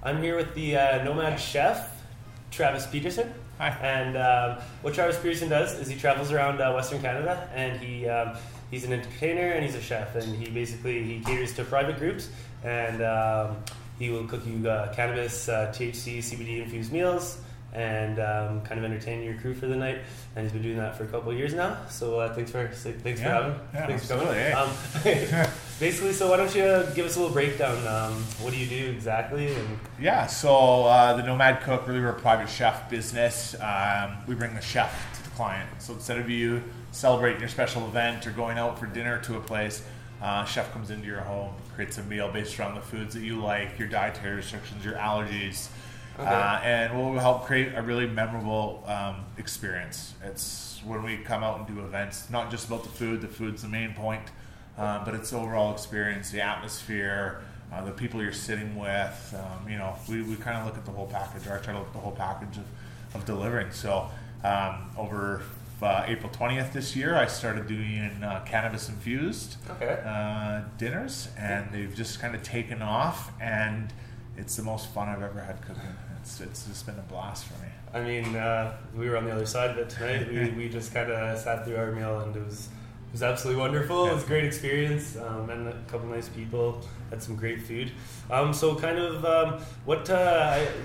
I'm here with the Nomad chef, Travis Peterson. Hi. And what Travis Peterson does is he travels around Western Canada, and he's an entertainer and he's a chef, and he caters to private groups, and he will cook you cannabis, THC, CBD infused meals, and kind of entertain your crew for the night. And he's been doing that for a couple of years now. So thanks for coming. Basically, so why don't you give us a little breakdown? What do you do exactly? So the Nomad Cook, really we're a private chef business. We bring the chef to the client. So instead of you celebrating your special event or going out for dinner to a place, chef comes into your home, creates a meal based around the foods that you like, your dietary restrictions, your allergies. Okay. And we'll help create a really memorable experience. It's when we come out and do events, not just about the food's the main point, but it's the overall experience, the atmosphere, the people you're sitting with. We kind of look at the whole package, or I try to look at the whole package of delivering. So over April 20th this year, I started doing cannabis infused dinners, and they've just kind of taken off, and it's the most fun I've ever had cooking. It's just been a blast for me. I mean, we were on the other side of it tonight. We just kind of sat through our meal, and it was absolutely wonderful. Yeah. It was a great experience, and a couple nice people. Had some great food. So kind of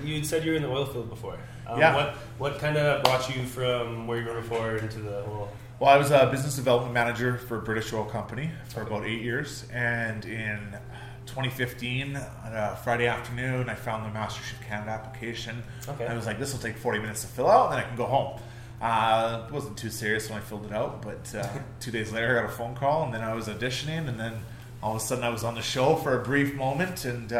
you said you were in the oil field before. What kind of brought you from where you were before into the whole? Well, I was a business development manager for a British oil company for about 8 years, and in 2015, on a Friday afternoon, I found the MasterChef Canada application. Okay. I was like, this will take 40 minutes to fill out, and then I can go home. It wasn't too serious when I filled it out, but 2 days later I got a phone call, and then I was auditioning, and then all of a sudden I was on the show for a brief moment, and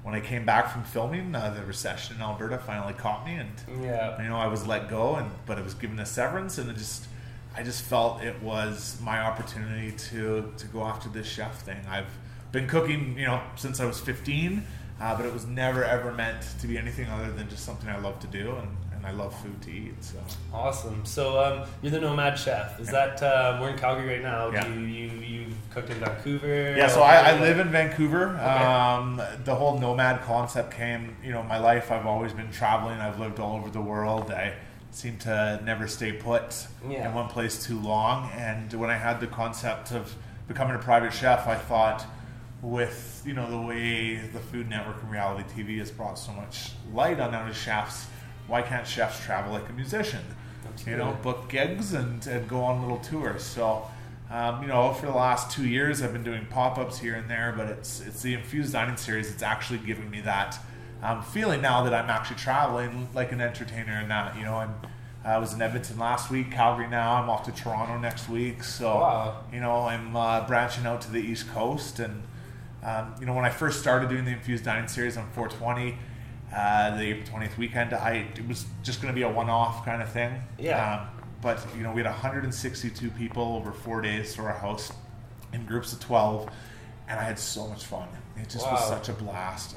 when I came back from filming, the recession in Alberta finally caught me, and I was let go, but I was given a severance, and I just felt it was my opportunity to go after this chef thing. I've been cooking, since I was 15, but it was never ever meant to be anything other than just something I love to do, and I love food to eat. So awesome. So you're the Nomad chef. Is that we're in Calgary right now? Yeah. You cooked in Vancouver? Yeah. So I live in Vancouver. Okay. The whole Nomad concept came. My life. I've always been traveling. I've lived all over the world. I seem to never stay put in one place too long. And when I had the concept of becoming a private chef, I thought, with the way the Food Network and reality TV has brought so much light on our chefs, why can't chefs travel like a musician? Absolutely. Book gigs and go on little tours. So for the last 2 years I've been doing pop-ups here and there, but it's the Infused Dining series that's actually giving me that feeling now that I'm actually traveling like an entertainer, and that I was in Edmonton last week, Calgary now. I'm off to Toronto next week. So I'm branching out to the East Coast. And when I first started doing the Infused Dining series on 420, the April 20th weekend, it was just going to be a one-off kind of thing. Yeah. But we had 162 people over 4 days to our house in groups of 12, and I had so much fun. It just was such a blast.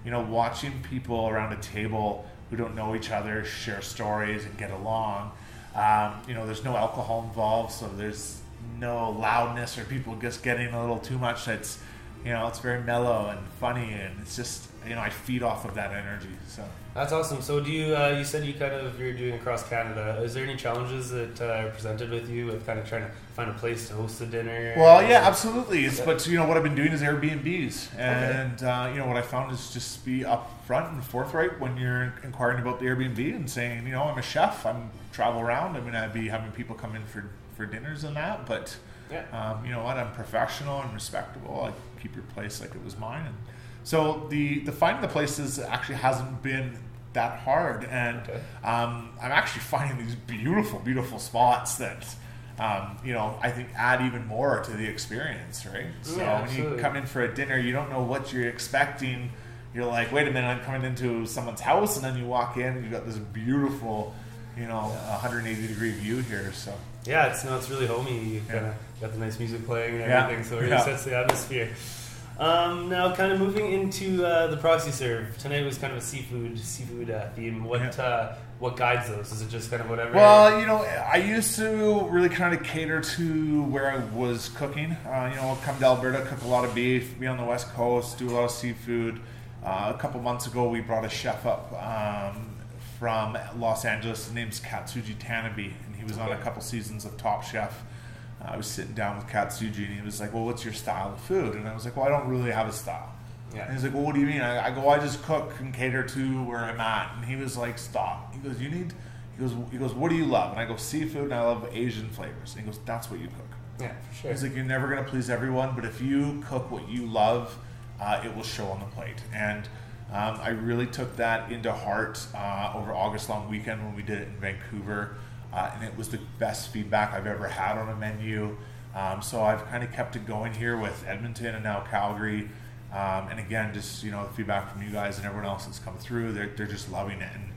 Watching people around a table who don't know each other share stories and get along. There's no alcohol involved, so there's no loudness or people just getting a little too much. It's very mellow and funny, and it's just I feed off of that energy. So that's awesome. So do you? You said you're doing across Canada. Is there any challenges that are presented with you with kind of trying to find a place to host a dinner? Well, yeah, absolutely. But what I've been doing is Airbnbs, and what I found is just be upfront and forthright when you're inquiring about the Airbnb and saying, I'm a chef. I'm travel around. I'm going to be having people come in for dinners and that, but. Yeah. I'm professional and respectable. I keep your place like it was mine, and so the finding the places actually hasn't been that hard, and I'm actually finding these beautiful spots that I think add even more to the experience, right? So when you come in for a dinner, you don't know what you're expecting. You're like, wait a minute, I'm coming into someone's house, and then you walk in and you've got this beautiful 180 degree view here. So yeah, it's really homey. You kind of got the nice music playing and everything, so it really sets the atmosphere. Now, kind of moving into the products you serve. Tonight was kind of a seafood theme. What guides those? Is it just kind of whatever? Well, I used to really kind of cater to where I was cooking. Come to Alberta, cook a lot of beef, be on the West Coast, do a lot of seafood. a couple months ago, we brought a chef up from Los Angeles. His name's Katsuji Tanabe, and he was on a couple seasons of Top Chef. I was sitting down with Katsuji, and he was like, well, what's your style of food? And I was like, well, I don't really have a style. Yeah. And he's like, well, what do you mean? I go, I just cook and cater to where I'm at. And he was like, stop. He goes, he goes, what do you love? And I go, seafood, and I love Asian flavors. And he goes, that's what you cook. Yeah, for sure. He's like, you're never going to please everyone, but if you cook what you love, it will show on the plate. And I really took that into heart over August long weekend when we did it in Vancouver. And it was the best feedback I've ever had on a menu. So I've kind of kept it going here with Edmonton and now Calgary. And again, just, the feedback from you guys and everyone else that's come through, they're just loving it. And,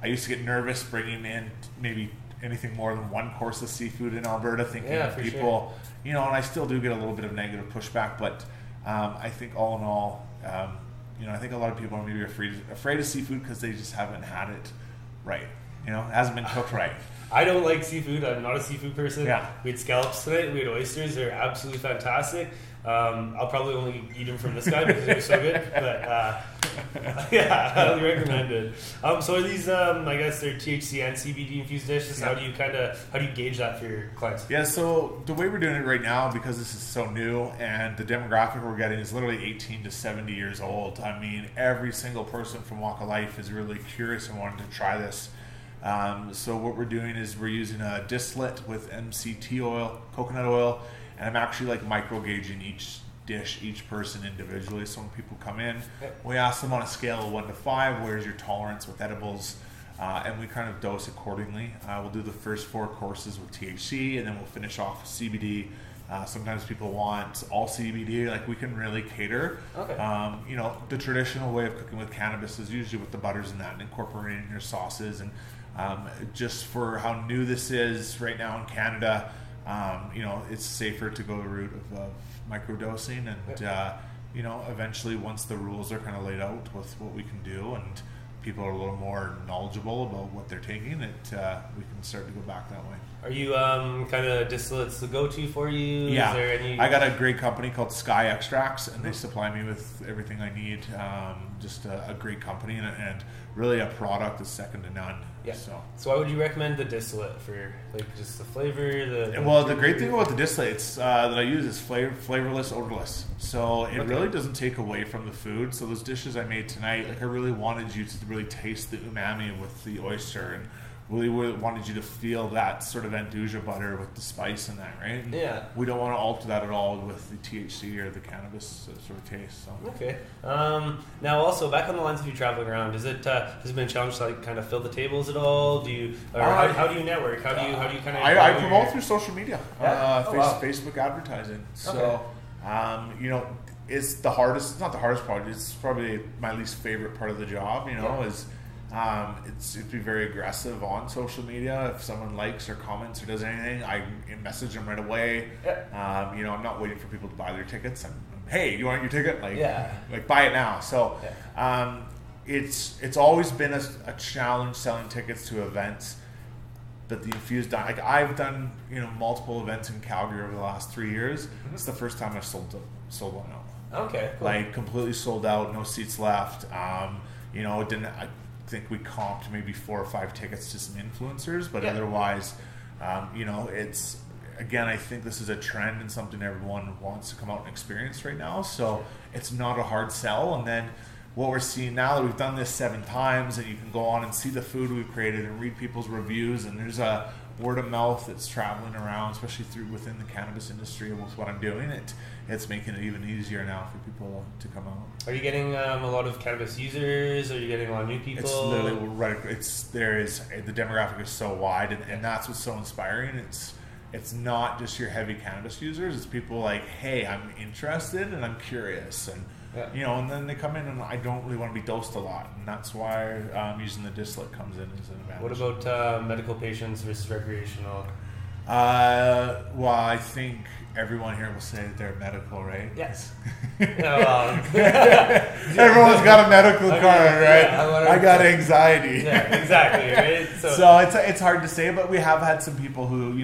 I used to get nervous bringing in maybe anything more than one course of seafood in Alberta, thinking of people, and I still do get a little bit of negative pushback, but I think all in all, I think a lot of people are maybe afraid of seafood because they just haven't had it right. It hasn't been cooked right. I don't like seafood. I'm not a seafood person. Yeah. We had scallops tonight. We had oysters. They're absolutely fantastic. I'll probably only eat them from this guy because they're so good. But yeah, I highly recommend it. So are these, I guess they're THC and CBD infused dishes. Yeah. How do you gauge that for your clients? Yeah, so the way we're doing it right now, because this is so new and the demographic we're getting is literally 18 to 70 years old. I mean, every single person from walk of life is really curious and wanting to try this. So what we're doing is we're using a distillate with MCT oil, coconut oil, and I'm actually like micro gauging each dish, each person individually. So when people come in, we ask them on a scale of 1 to 5, where's your tolerance with edibles? And we kind of dose accordingly. We'll do the first 4 courses with THC, and then we'll finish off with CBD. Sometimes people want all CBD. Like, we can really cater. Okay. The traditional way of cooking with cannabis is usually with the butters and that, and incorporating your sauces. And just for how new this is right now in Canada, it's safer to go the route of microdosing. And, eventually once the rules are kind of laid out with what we can do and people are a little more knowledgeable about what they're taking, we can start to go back that way. Are you kind of distillates the go-to for you? Yeah. Is there any... I got a great company called Sky Extracts, and they supply me with everything I need. Just a great company and really a product that's second to none. Yeah. So why would you recommend the distillate for just the flavor? Well, the great thing about the distillates that I use is flavorless, odorless. So it really doesn't take away from the food. So those dishes I made tonight, I really wanted you to really taste the umami with the oyster and really wanted you to feel that sort of andouja butter with the spice in that, right? And yeah. We don't want to alter that at all with the THC or the cannabis sort of taste. So. Okay. Now, also back on the lines of you traveling around, has it been a challenge to kind of fill the tables at all? Do you, or how do you network? How do you kind of? I promote through social media, wow. Facebook advertising. So, okay. It's the hardest. It's not the hardest part. It's probably my least favorite part of the job. Is. It's to be very aggressive on social media. If someone likes or comments or does anything, I message them right away. Yeah. I'm not waiting for people to buy their tickets. Hey, you want your ticket? Like buy it now. So, it's always been a challenge selling tickets to events. But the infused, I've done multiple events in Calgary over the last 3 years. Mm-hmm. It's the first time I've sold one out. Okay. Cool. Completely sold out, no seats left. I think we comped maybe 4 or 5 tickets to some influencers, but otherwise, it's, again, I think this is a trend and something everyone wants to come out and experience right now. So it's not a hard sell. And then what we're seeing now that we've done this 7 times, and you can go on and see the food we've created and read people's reviews, and there's a word of mouth that's traveling around, especially within the cannabis industry with what I'm doing. It's making it even easier now for people to come out. Are you getting a lot of cannabis users? Are you getting a lot of new people? It's literally right. The demographic is so wide, and that's what's so inspiring. It's not just your heavy cannabis users. It's people like, hey, I'm interested and I'm curious, and and then they come in and I don't really want to be dosed a lot, and that's why using the distillate comes in as an advantage. What about medical patients versus recreational? Well, I think everyone here will say that they're medical, right? Yes. Everyone's got a medical card, right? Yeah, I got anxiety. Yeah, exactly. Right? So it's hard to say, but we have had some people who,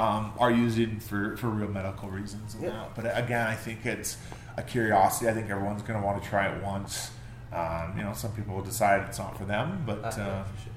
are using for real medical reasons. And that. But again, I think it's a curiosity. I think everyone's going to want to try it once. Some people will decide it's not for them, but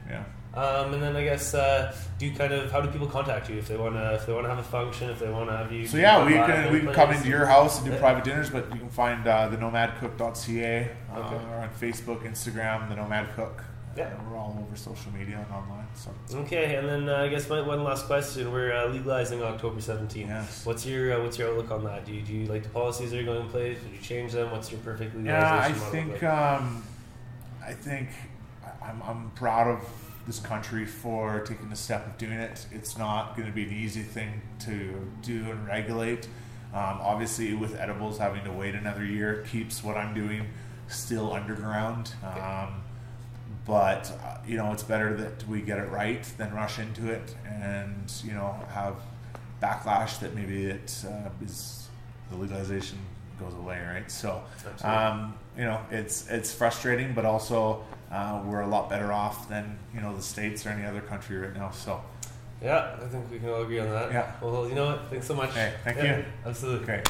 yeah. And then I guess how do people contact you if they want to have a function, if they want to have you? So yeah, we can come into your house and do private dinners, but you can find the nomadcook.ca or on Facebook, Instagram, the Nomad Cook. Yeah, we're all over social media and online. So okay, and then I guess one last question: we're legalizing October 17th. Yes. What's your outlook on that? Do you like the policies that are going in place? Would you change them? What's your perfect legalization model? I think I'm proud of this country for taking the step of doing it. It's not going to be an easy thing to do and regulate. Obviously, with edibles having to wait another year keeps what I'm doing still underground. But it's better that we get it right than rush into it and have backlash that maybe the legalization goes away, right? So it's frustrating, but also we're a lot better off than the States or any other country right now. So yeah, I think we can all agree on that. Yeah. Well, you know what? Thanks so much. Hey, thank you. Absolutely.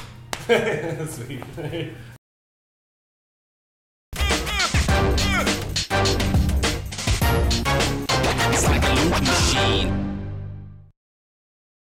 Okay. Sweet.